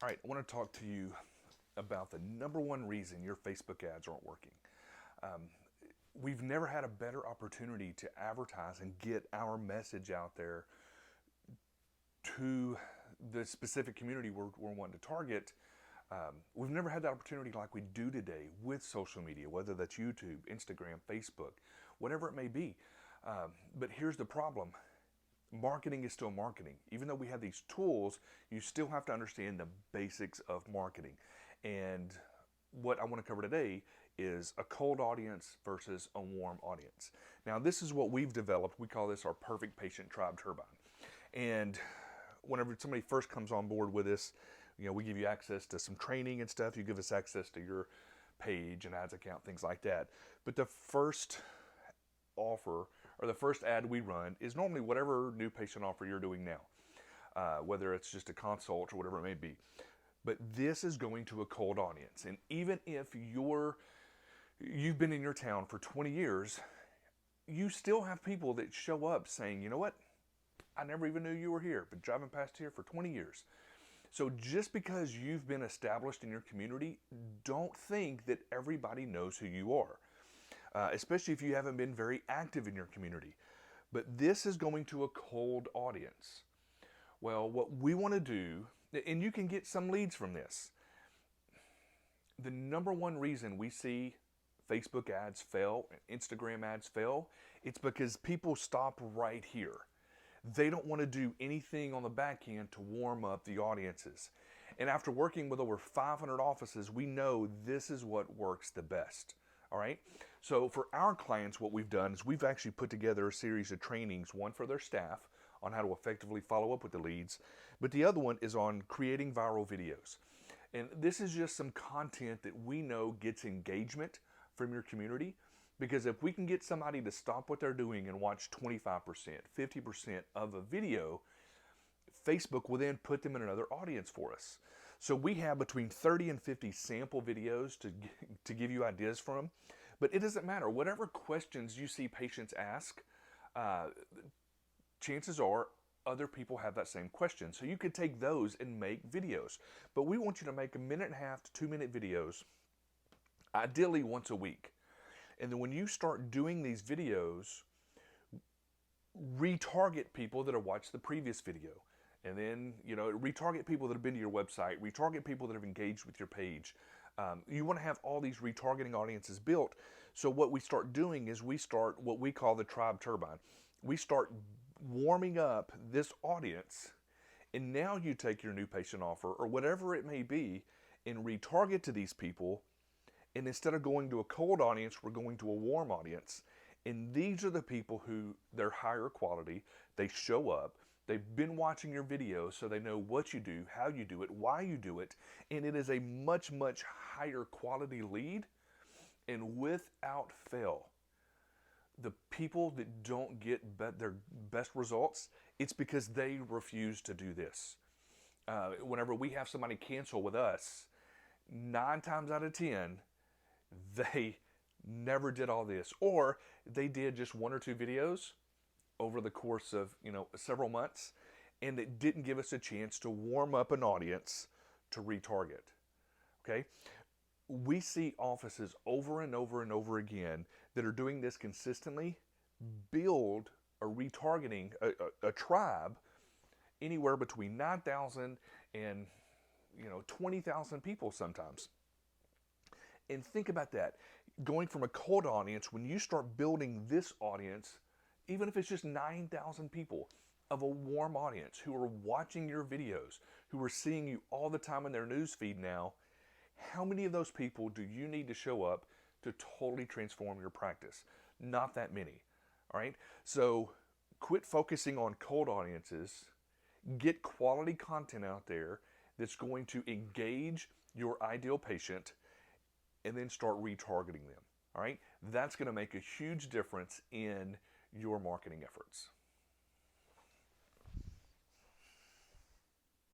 All right, I want to talk to you about the number one reason your Facebook ads aren't working. We've never had a better opportunity to advertise and get our message out there to the specific community we're wanting to target. We've never had that opportunity like we do today with social media, whether that's YouTube, Instagram, Facebook, whatever it may be. But here's the problem. Marketing is still marketing. Even though we have these tools, you still have to understand the basics of marketing. And what I want to cover today is a cold audience versus a warm audience. Now, this is what we've developed. We call this our perfect patient tribe turbine. And whenever somebody first comes on board with this, we give you access to some training and stuff. You give us access to your page and ads account, things like that. But the first offer or the first ad we run is normally whatever new patient offer you're doing now, whether it's just a consult or whatever it may be. But this is going to a cold audience. And even if you've been in your town for 20 years, you still have people that show up saying, you know what, I never even knew you were here, been driving past here for 20 years. So just because you've been established in your community, don't think that everybody knows who you are. Especially if you haven't been very active in your community. But this is going to a cold audience. Well, what we want to do, and you can get some leads from this. The number one reason we see Facebook ads fail, Instagram ads fail, it's because people stop right here. They don't want to do anything on the back end to warm up the audiences. And after working with over 500 offices, we know this is what works the best. All right. So for our clients, what we've done is we've actually put together a series of trainings, one for their staff on how to effectively follow up with the leads, but the other one is on creating viral videos. And this is just some content that we know gets engagement from your community, because if we can get somebody to stop what they're doing and watch 25%, 50% of a video, Facebook will then put them in another audience for us. So we have between 30 and 50 sample videos to give you ideas from. But it doesn't matter. Whatever questions you see patients ask, chances are other people have that same question. So you could take those and make videos. But we want you to make 1.5 to 2 minute videos, ideally once a week. And then when you start doing these videos, retarget people that have watched the previous video. And then, retarget people that have been to your website, retarget people that have engaged with your page. You want to have all these retargeting audiences built. So what we start doing is we start what we call the tribe turbine. We start warming up this audience, and now you take your new patient offer or whatever it may be and retarget to these people. And instead of going to a cold audience, we're going to a warm audience. And these are the people who, they're higher quality, they show up, they've been watching your videos, so they know what you do, how you do it, why you do it, and it is a much, much higher quality lead. And without fail, the people that don't get their best results, it's because they refuse to do this. Whenever we have somebody cancel with us, 9 times out of 10, they never did all this, or they did just 1 or 2 videos over the course of several months, and it didn't give us a chance to warm up an audience to retarget. Okay, we see offices over and over and over again that are doing this consistently build a retargeting a tribe anywhere between 9,000 and 20,000 people sometimes. And think about that. Going from a cold audience, when you start building this audience, even if it's just 9,000 people of a warm audience who are watching your videos, who are seeing you all the time in their news feed now, how many of those people do you need to show up to totally transform your practice? Not that many. All right. So quit focusing on cold audiences. Get quality content out there that's going to engage your ideal patient, and then start retargeting them. All right, that's going to make a huge difference in your marketing efforts.